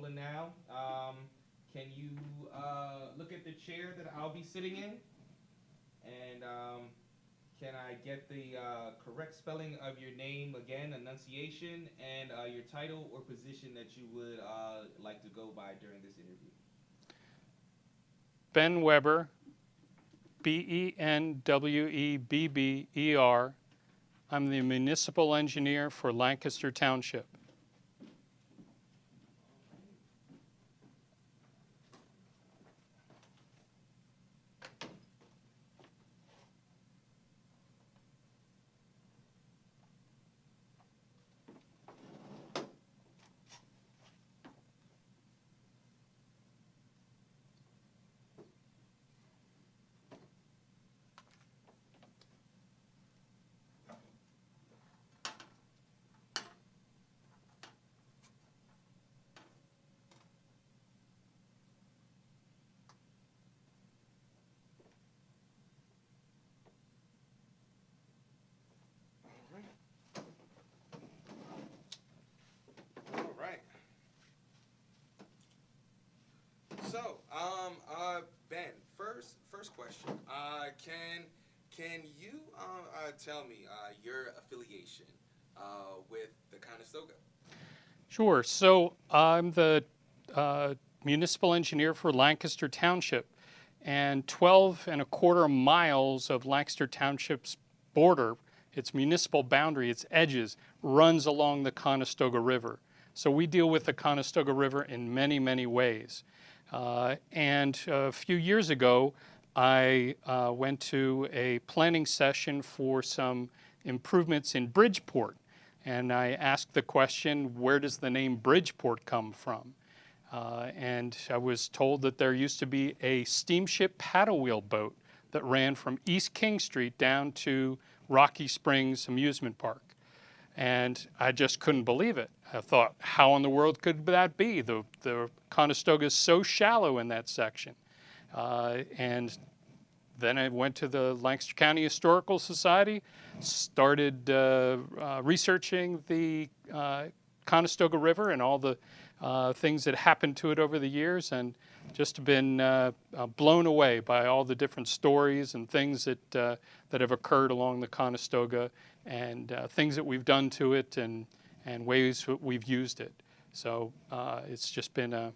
rolling now. Can you look at the chair that I'll be sitting in? And can I get the correct spelling of your name again, enunciation, and your title or position that you would like to go by during this interview? Ben Weber, Benwebber. I'm the municipal engineer for Lancaster Township. All right. So, Ben, first question. Can you tell me your affiliation with the Conestoga? Sure. So I'm the municipal engineer for Lancaster Township, and 12.25 miles of Lancaster Township's border, its municipal boundary, its edges, runs along the Conestoga River. So we deal with the Conestoga River in many, many ways. And a few years ago, I went to a planning session for some improvements in Bridgeport. And I asked the question, where does the name Bridgeport come from? And I was told that there used to be a steamship paddle wheel boat that ran from East King Street down to Rocky Springs Amusement Park. And I just couldn't believe it. I thought, how in the world could that be? The Conestoga is so shallow in that section. And then I went to the Lancaster County Historical Society, started researching the Conestoga River and all the things that happened to it over the years, and just been blown away by all the different stories and things that have occurred along the Conestoga, and things that we've done to it, and ways that we've used it. So it's just been a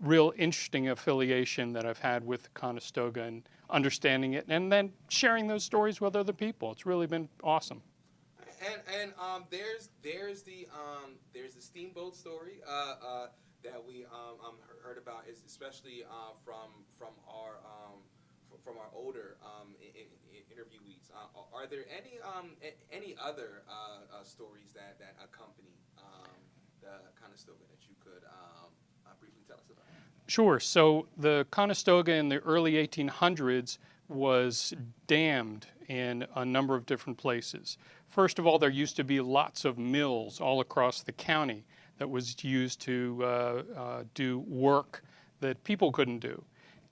real interesting affiliation that I've had with Conestoga and understanding it, and then sharing those stories with other people. It's really been awesome. And there's the steamboat story that we heard about, is especially from our older interviewees. Are there any other stories that accompany the Conestoga that you could briefly tell us about? Sure. So the Conestoga in the early 1800s was dammed in a number of different places. First of all, there used to be lots of mills all across the county that was used to do work that people couldn't do.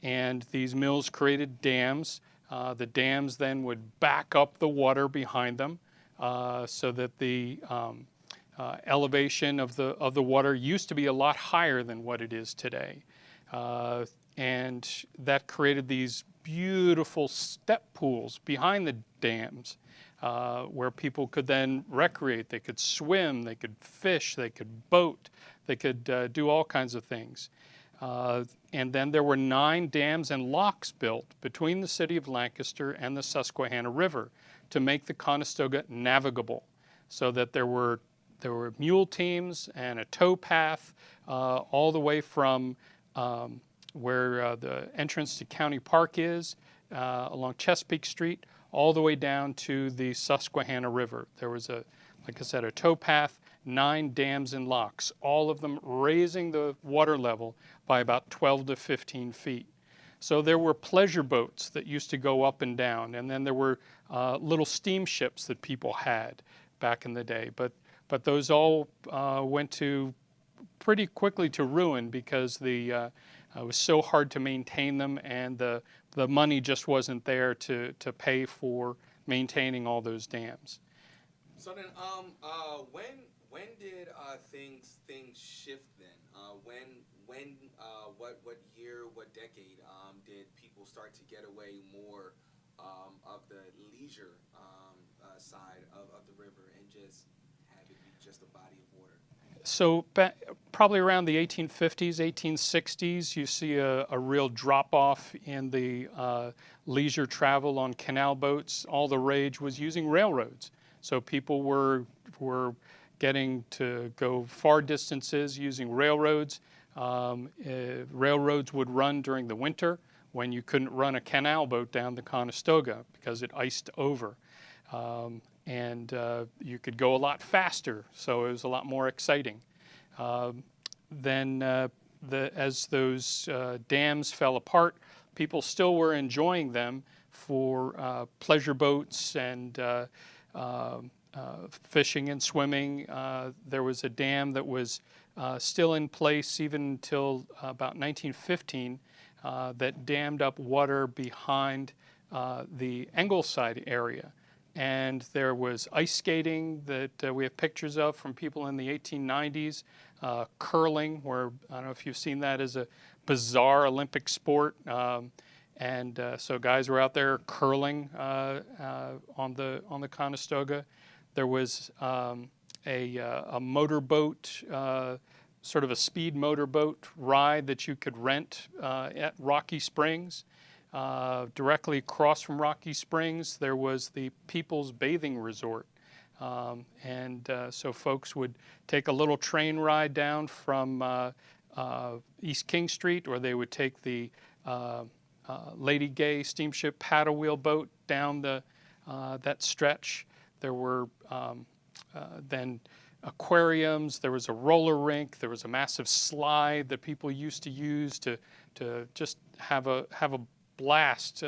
And these mills created dams. The dams then would back up the water behind them, so that the elevation of the water used to be a lot higher than what it is today. And that created these beautiful step pools behind the dams, where people could then recreate. They could swim, they could fish, they could boat, they could do all kinds of things. And then there were 9 dams and locks built between the city of Lancaster and the Susquehanna River to make the Conestoga navigable, so that there were mule teams and a tow path all the way from where the entrance to County Park is, along Chesapeake Street, all the way down to the Susquehanna River. There was, like I said, a tow path, 9 dams and locks, all of them raising the water level by about 12 to 15 feet. So there were pleasure boats that used to go up and down, and then there were little steamships that people had back in the day. But those all went to pretty quickly to ruin, because it was so hard to maintain them, and the money just wasn't there to pay for maintaining all those dams. So then, when did things shift then? what year, what decade did people start to get away more of the leisure side of the river and just have it be just a body of water? So probably around the 1850s, 1860s, you see a real drop-off in the leisure travel on canal boats. All the rage was using railroads. So people were getting to go far distances using railroads. Railroads would run during the winter when you couldn't run a canal boat down the Conestoga because it iced over. And you could go a lot faster, so it was a lot more exciting. Then as those dams fell apart, people still were enjoying them for pleasure boats and fishing and swimming. There was a dam that was still in place even until about 1915 that dammed up water behind the Ingleside area. And there was ice skating that we have pictures of from people in the 1890s, curling, where I don't know if you've seen that as a bizarre Olympic sport. So guys were out there curling on the Conestoga. There was a motorboat, sort of a speed motorboat ride that you could rent at Rocky Springs. Directly across from Rocky Springs, there was the People's Bathing Resort. So folks would take a little train ride down from East King Street, or they would take the Lady Gay steamship paddle wheel boat down that stretch. There were then aquariums, there was a roller rink, there was a massive slide that people used to use to just have a blast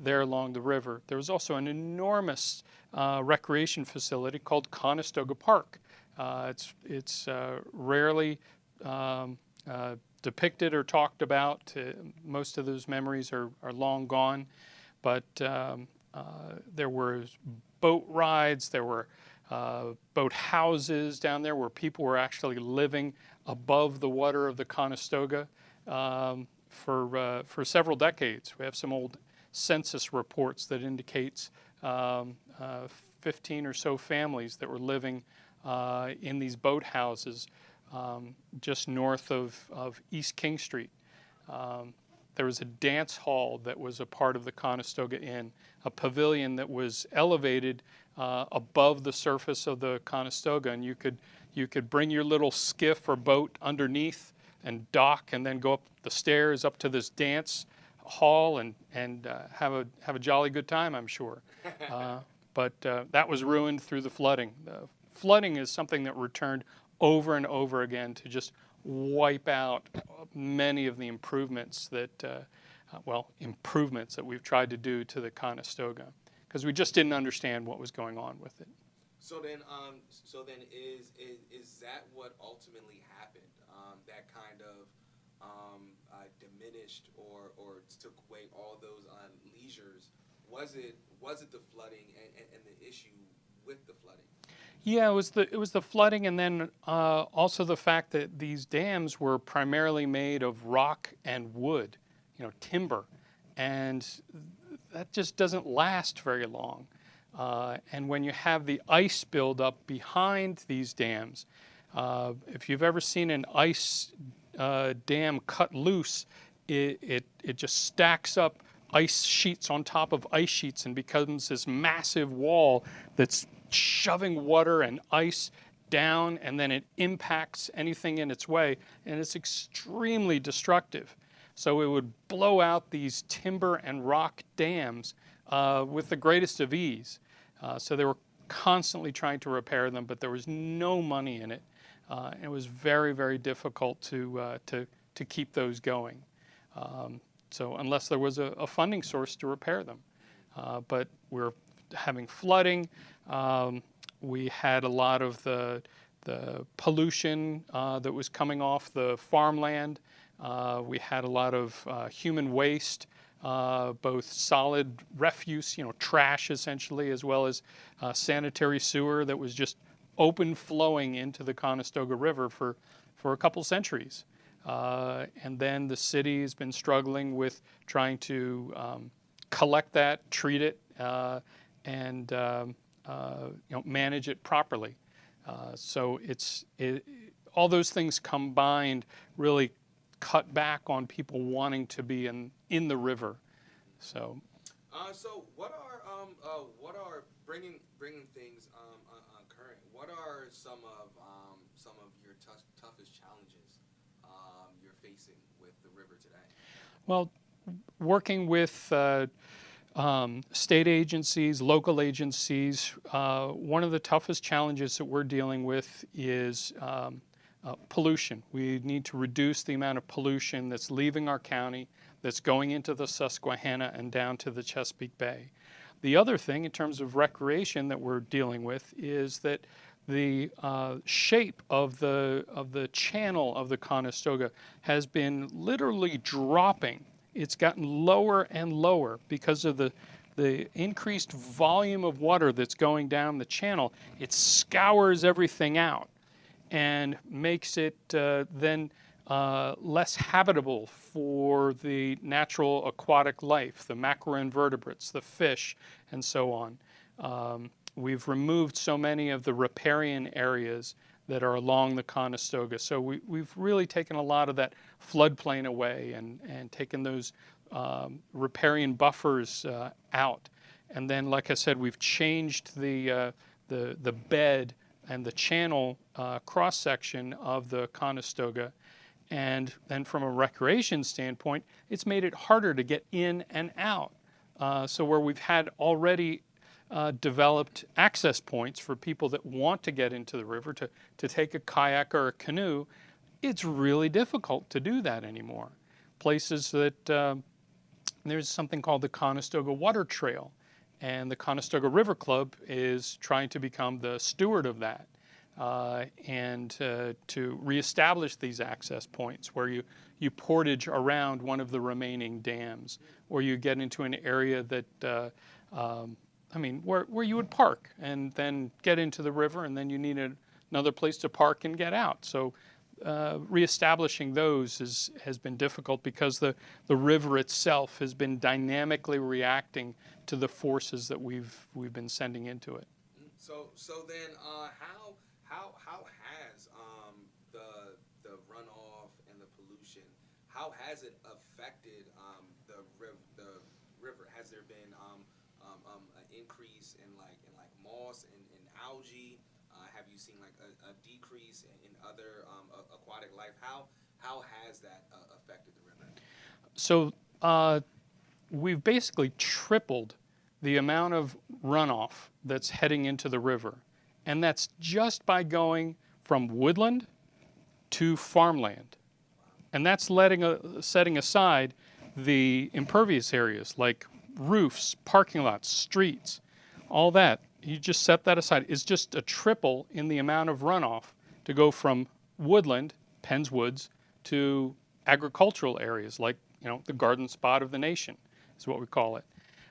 there along the river. There was also an enormous recreation facility called Conestoga Park. It's rarely depicted or talked about. Most of those memories are long gone, but there were boat rides, there were boat houses down there where people were actually living above the water of the Conestoga for several decades. We have some old census reports that indicates 15 or so families that were living in these boat houses just north of East King Street. There was a dance hall that was a part of the Conestoga Inn, a pavilion that was elevated above the surface of the Conestoga, and you could bring your little skiff or boat underneath and dock, and then go up the stairs up to this dance hall and have a jolly good time, I'm sure. But that was ruined through the flooding. The flooding is something that returned over and over again to just wipe out many of the improvements that we've tried to do to the Conestoga, because we just didn't understand what was going on with it. So then is that what ultimately happened? That kind of diminished or took away all those leisures. Was it the flooding and the issue with the flooding? Yeah, it was the flooding, and then also the fact that these dams were primarily made of rock and wood, timber, and that just doesn't last very long. And when you have the ice build up behind these dams, if you've ever seen an ice dam cut loose, it just stacks up ice sheets on top of ice sheets and becomes this massive wall that's shoving water and ice down, and then it impacts anything in its way, and it's extremely destructive. So it would blow out these timber and rock dams with the greatest of ease. So they were constantly trying to repair them, but there was no money in it. And it was very, very difficult to keep those going. So unless there was a funding source to repair them. But we're having flooding. We had a lot of the pollution that was coming off the farmland. We had a lot of human waste, both solid refuse, trash essentially, as well as sanitary sewer that was just open flowing into the Conestoga River for a couple centuries. And then the city has been struggling with trying to collect that, treat it, and manage it properly. So all those things combined really cut back on people wanting to be in the river. So what are bringing things current? What are some of your toughest challenges you're facing with the river today? Well, working with state agencies, local agencies, one of the toughest challenges that we're dealing with is pollution. We need to reduce the amount of pollution that's leaving our county, that's going into the Susquehanna and down to the Chesapeake Bay. The other thing in terms of recreation that we're dealing with is that the shape of the channel of the Conestoga has been literally dropping. It's gotten lower and lower because of the increased volume of water that's going down the channel. It scours everything out and makes it then less habitable for the natural aquatic life, the macroinvertebrates, the fish, and so on. We've removed so many of the riparian areas that are along the Conestoga. So we've really taken a lot of that floodplain away and taken those riparian buffers out. And then, like I said, we've changed the bed and the channel cross-section of the Conestoga. And then from a recreation standpoint, it's made it harder to get in and out. So where we've had already developed access points for people that want to get into the river to take a kayak or a canoe, it's really difficult to do that anymore. Places that there's something called the Conestoga Water Trail, and the Conestoga River Club is trying to become the steward of that and to reestablish these access points where you portage around one of the remaining dams, or you get into an area that where you would park and then get into the river, and then you need another place to park and get out. So reestablishing those has been difficult because the river itself has been dynamically reacting to the forces that we've been sending into it. So then how has the runoff and the pollution, how has it affected the river? Has there been an increase in like moss and algae? Have you seen like a decrease in other aquatic life? How has that affected the river? So we've basically tripled the amount of runoff that's heading into the river, and that's just by going from woodland to farmland. And that's setting aside the impervious areas like roofs, parking lots, streets, all that. You just set that aside. It's just a triple in the amount of runoff to go from woodland, Penn's Woods, to agricultural areas like the garden spot of the nation is what we call it.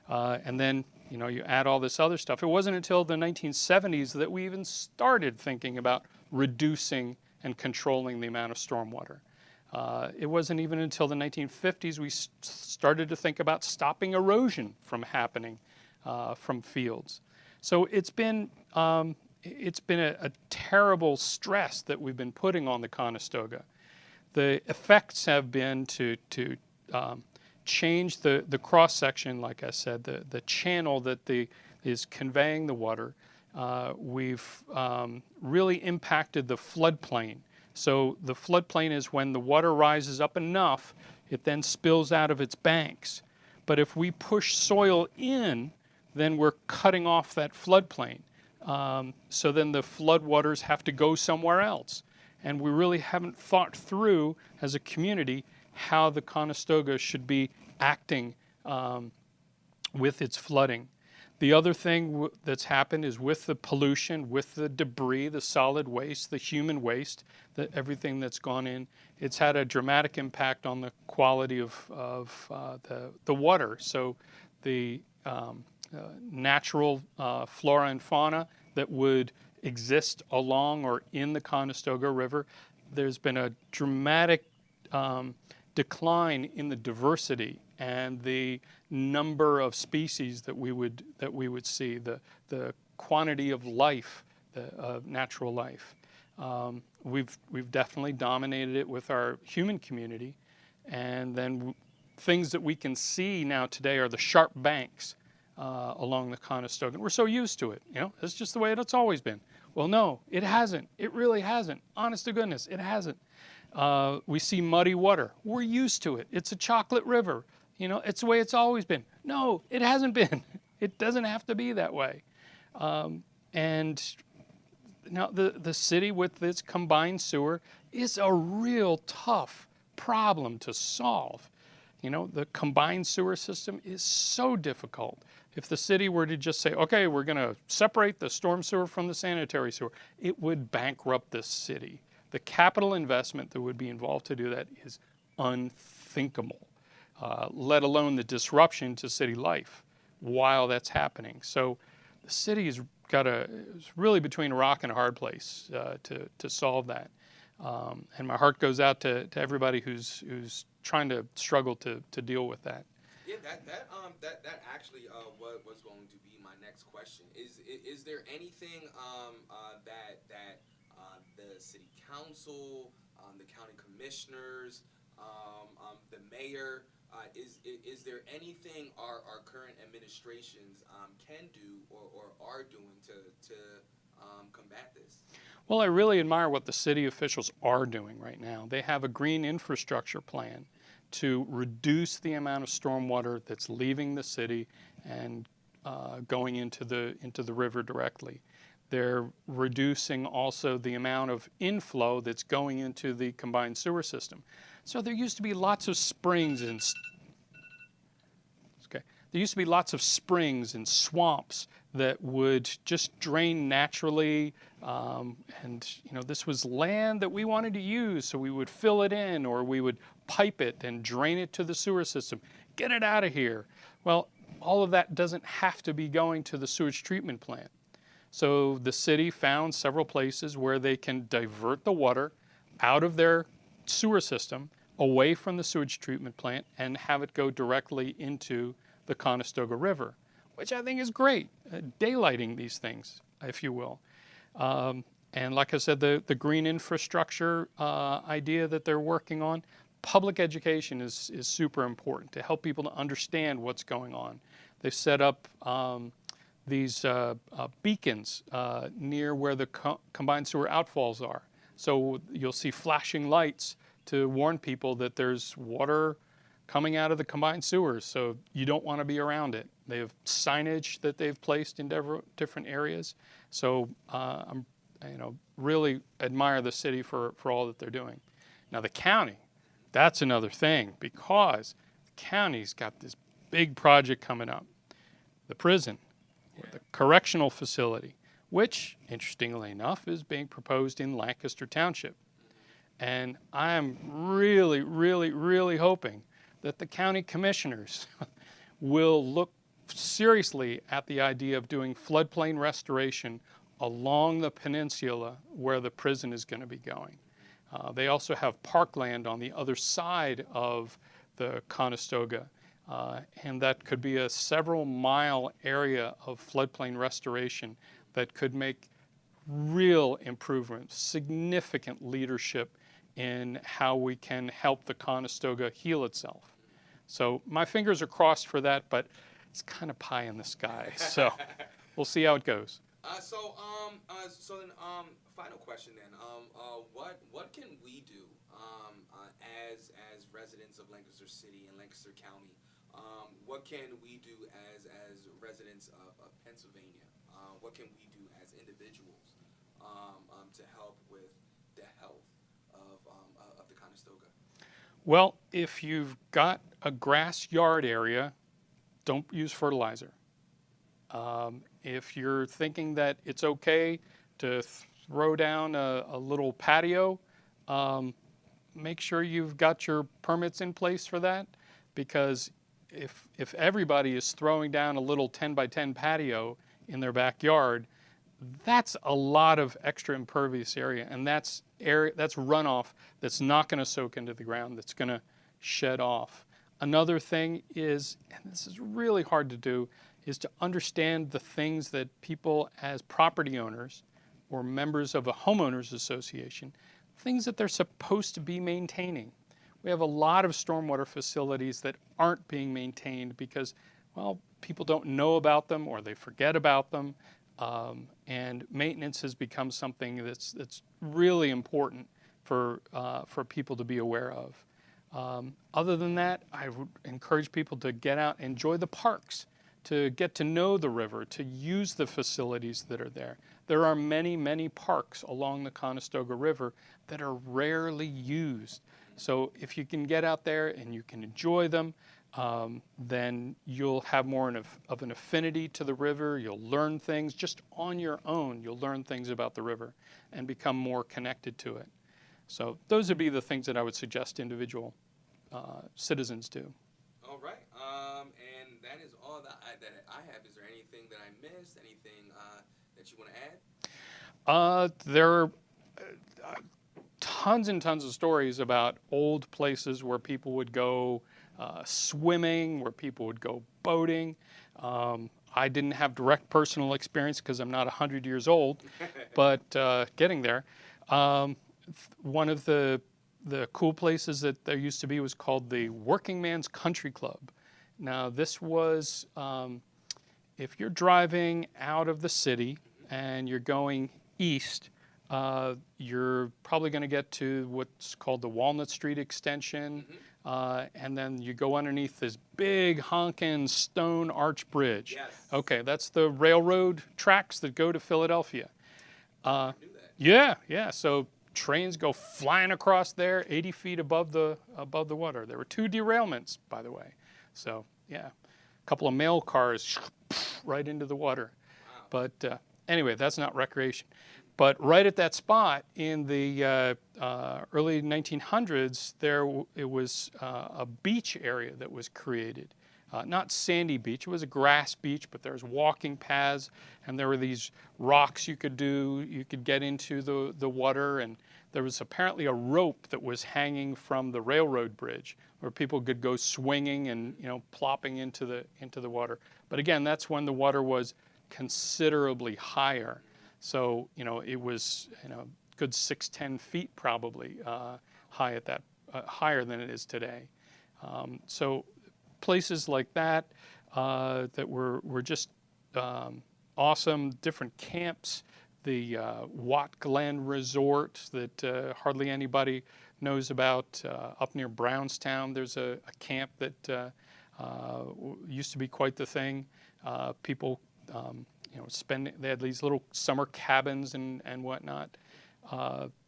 And then you add all this other stuff. It wasn't until the 1970s that we even started thinking about reducing and controlling the amount of stormwater. It wasn't even until the 1950s we started to think about stopping erosion from happening from fields. So it's been a terrible stress that we've been putting on the Conestoga. The effects have been to change the cross section, like I said, the channel that is conveying the water. We've really impacted the floodplain. So the floodplain is when the water rises up enough, it then spills out of its banks. But if we push soil in, then we're cutting off that floodplain. So then the floodwaters have to go somewhere else. And we really haven't thought through as a community how the Conestoga should be acting with its flooding. The other thing that's happened is with the pollution, with the debris, the solid waste, the human waste, everything that's gone in, it's had a dramatic impact on the quality of the water. So the natural flora and fauna that would exist along or in the Conestoga River, there's been a dramatic decline in the diversity and the number of species that we would see, the quantity of life, of natural life. We've definitely dominated it with our human community, and then things that we can see now today are the sharp banks along the Conestoga. We're so used to it, it's just the way it's always been. Well, no, it hasn't. It really hasn't. Honest to goodness, it hasn't. We see muddy water. We're used to it. It's a chocolate river. It's the way it's always been. No, it hasn't been. It doesn't have to be that way. And now the city with its combined sewer is a real tough problem to solve. The combined sewer system is so difficult. If the city were to just say, okay, we're going to separate the storm sewer from the sanitary sewer, it would bankrupt the city. The capital investment that would be involved to do that is unthinkable, let alone the disruption to city life while that's happening. So the city is really between a rock and a hard place to solve that. And my heart goes out to everybody who's trying to struggle to deal with that. Yeah, that actually was going to be my next question. Is there anything that the city council, the county commissioners, the mayor, is there anything our current administrations can do or are doing to combat this? Well, I really admire what the city officials are doing right now. They have a green infrastructure plan to reduce the amount of stormwater that's leaving the city and going into the river directly. They're reducing also the amount of inflow that's going into the combined sewer system. So there used to be lots of springs and swamps that would just drain naturally, and this was land that we wanted to use, so we would fill it in or we would pipe it and drain it to the sewer system. Get it out of here. Well, all of that doesn't have to be going to the sewage treatment plant. So the city found several places where they can divert the water out of their sewer system, away from the sewage treatment plant, and have it go directly into the Conestoga River, which I think is great, daylighting these things, if you will. And like I said, the green infrastructure idea that they're working on, public education is super important to help people to understand what's going on. They've set up these beacons near where the combined sewer outfalls are. So you'll see flashing lights to warn people that there's water coming out of the combined sewers, so you don't want to be around it. They have signage that they've placed in different areas. So I'm really admire the city for all that they're doing. Now the county, that's another thing, because the county's got this big project coming up. The prison, the correctional facility, which, interestingly enough, is being proposed in Lancaster Township. And I am really, really, really hoping that the county commissioners will look seriously at the idea of doing floodplain restoration along the peninsula where the prison is going to be going. They also have parkland on the other side of the Conestoga, and that could be a several-mile area of floodplain restoration that could make real improvements, significant leadership in how we can help the Conestoga heal itself. So my fingers are crossed for that, but it's kind of pie in the sky. So we'll see how it goes. So then, final question then. What can we do as residents of Lancaster City and Lancaster County? What can we do as residents of Pennsylvania? What can we do as individuals to help with the health of the Conestoga? Well, if you've got a grass yard area, don't use fertilizer. If you're thinking that it's okay to throw down a little patio, make sure you've got your permits in place for that, because if everybody is throwing down a little 10 by 10 patio in their backyard, that's a lot of extra impervious area, and that's runoff that's not going to soak into the ground, that's going to shed off. Another thing is, and this is really hard to do, is to understand the things that people as property owners or members of a homeowners association, things that they're supposed to be maintaining. We have a lot of stormwater facilities that aren't being maintained because, well, people don't know about them or they forget about them. And maintenance has become something that's really important for people to be aware of. Other than that, I would encourage people to get out, enjoy the parks, to get to know the river, to use the facilities that are there. There are many, many parks along the Conestoga River that are rarely used. So if you can get out there and you can enjoy them, then you'll have more of an affinity to the river. You'll learn things just on your own. You'll learn things about the river and become more connected to it. So those would be the things that I would suggest individual citizens do. All right. And that is all that I have. Is there anything that I missed? Anything that you want to add? There are tons and tons of stories about old places where people would go swimming, where people would go boating. I didn't have direct personal experience because I'm not 100 years old, but getting there. One of the cool places that there used to be was called the Working Man's Country Club. Now this was, if you're driving out of the city and you're going east, you're probably going to get to what's called the Walnut Street extension, and then you go underneath this big honkin' stone arch bridge. Yes. Okay, that's the railroad tracks that go to Philadelphia. I knew that. Yeah. So trains go flying across there, 80 feet above the water. There were 2 derailments, by the way. So yeah, a couple of mail cars right into the water. Wow. But anyway, that's not recreation. But right at that spot in the early 1900s, it was a beach area that was created. Not sandy beach, it was a grass beach, but there was walking paths, and there were these rocks you could do. You could get into the water, and there was apparently a rope that was hanging from the railroad bridge where people could go swinging and plopping into the water. But again, that's when the water was considerably higher. So it was good 6-10 feet probably high at that, higher than it is today. So places like that that were just awesome. Different camps, the Watt Glen Resort that hardly anybody knows about up near Brownstown. There's a camp that used to be quite the thing. People they had these little summer cabins and whatnot.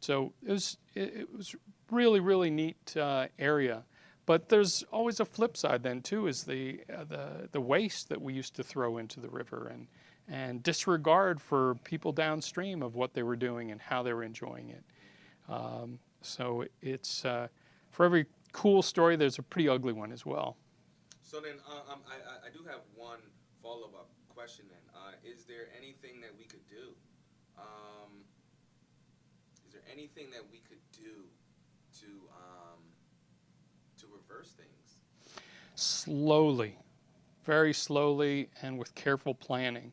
So it was really, really neat area. But there's always a flip side then too, is the waste that we used to throw into the river and disregard for people downstream of what they were doing and how they were enjoying it. So it's for every cool story, there's a pretty ugly one as well. So then, I do have one follow-up question then. Is there anything that we could do? Is there anything that we could do to reverse things? Slowly, very slowly, and with careful planning.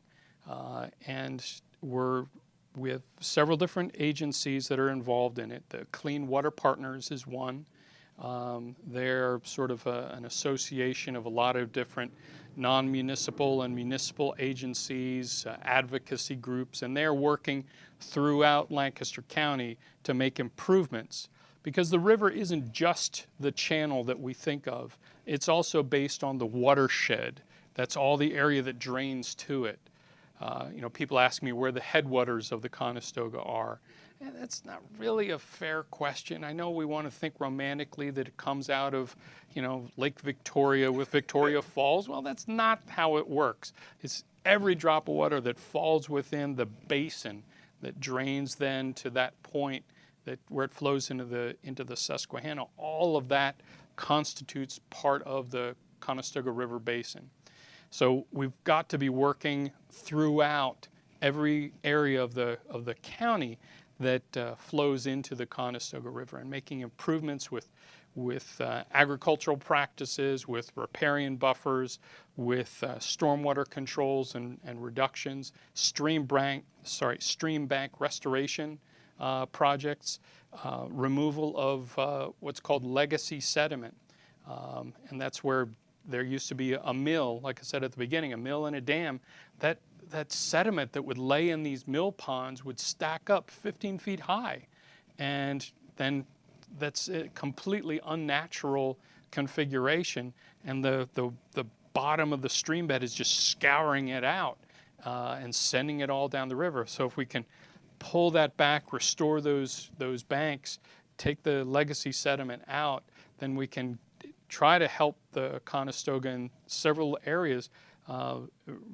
And we have several different agencies that are involved in it. The Clean Water Partners is one. They're sort of an association of a lot of different non-municipal and municipal agencies, advocacy groups, and they're working throughout Lancaster County to make improvements. Because the river isn't just the channel that we think of, it's also based on the watershed. That's all the area that drains to it. People ask me where the headwaters of the Conestoga are. And that's not really a fair question. I know we want to think romantically that it comes out of, Lake Victoria with Victoria Falls. Well, that's not how it works. It's every drop of water that falls within the basin that drains then to that point where it flows into the Susquehanna. All of that constitutes part of the Conestoga River Basin. So we've got to be working throughout every area of the county that flows into the Conestoga River, and making improvements with agricultural practices, with riparian buffers, with stormwater controls and reductions, stream bank restoration projects, removal of what's called legacy sediment. And that's where there used to be a mill, like I said at the beginning, a mill and a dam. That sediment that would lay in these mill ponds would stack up 15 feet high. And then that's a completely unnatural configuration. And the bottom of the stream bed is just scouring it out and sending it all down the river. So if we can pull that back, restore those banks, take the legacy sediment out, then we can try to help the Conestoga in several areas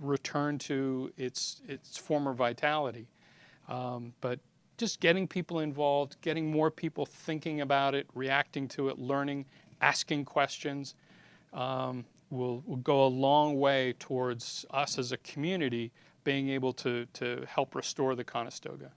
return to its former vitality. But just getting people involved, getting more people thinking about it, reacting to it, learning, asking questions, will go a long way towards us as a community being able to help restore the Conestoga.